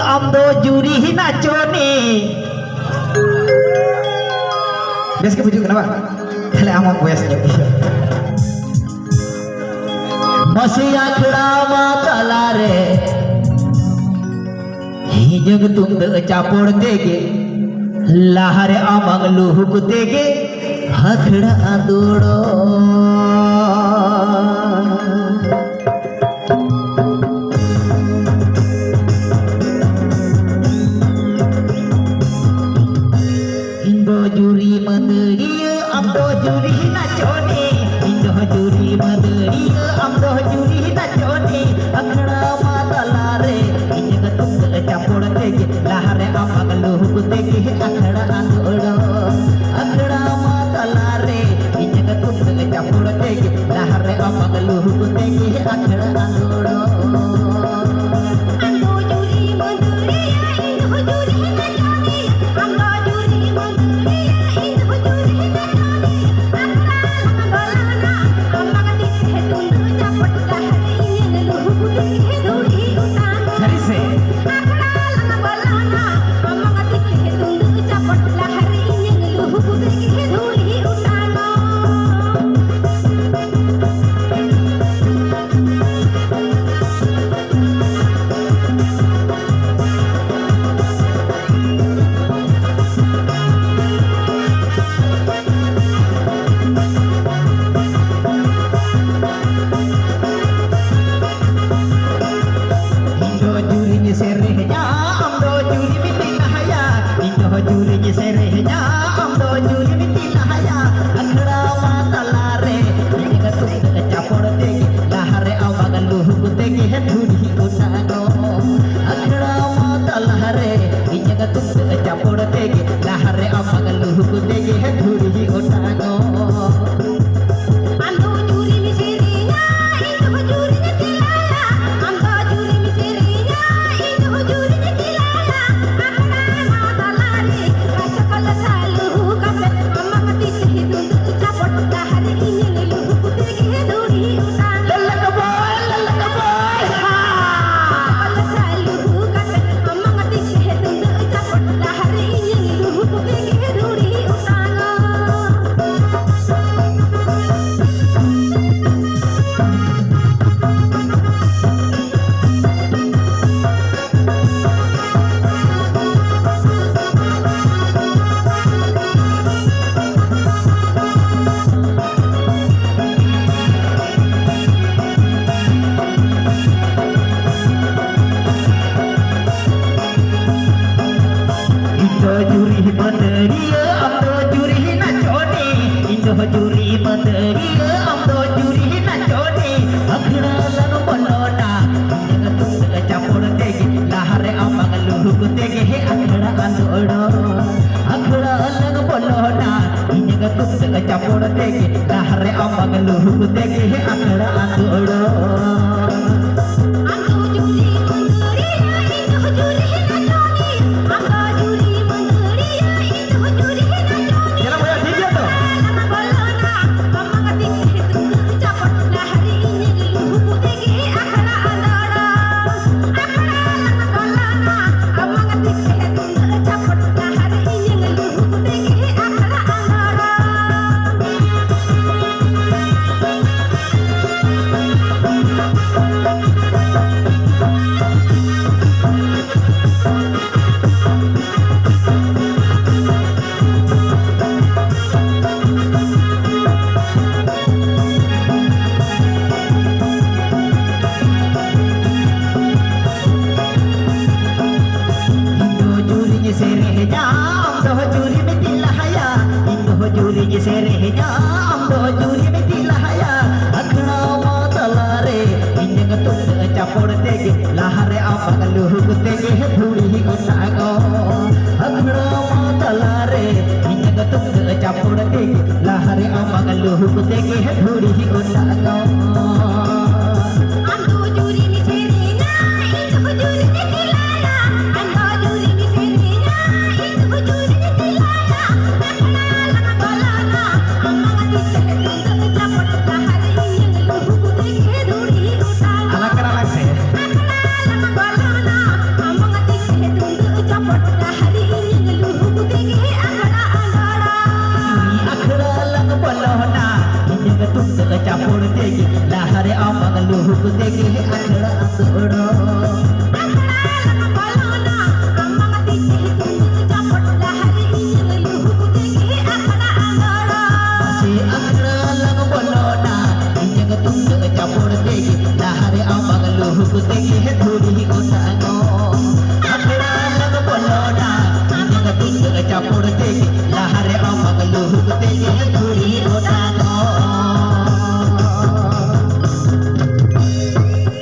amdo juri naconi. Bes ke bujuk kenapa? Kali amang besnya. Masih akhira matala re. Hijag tum de capor dege. Lahare amang luhuk dege. Akhira adoro. Juri madariya amdo juri naconi indo juri madariya amdo juri naconi akhra matalare inga tum capor dege lahare amang luhuk dege akhra andodo akhra matalare inga tum capor dege lahare amang luhuk dege akhra andodo. Juri madariya amdo juri naconi indo juri madariya amdo juri naconi akhra lanu bolona inga tum capor dege lahare amang luhuk dege akhra andodo akhra lanu bolona inga tum capor dege lahare amang luhuk dege akhra andodo. Lahare amang luhuk dege dhuri unago akhra matalare inga tum capor dege lahare amang luhuk dege dhuri unago. hare amang luhuk dege akhla andora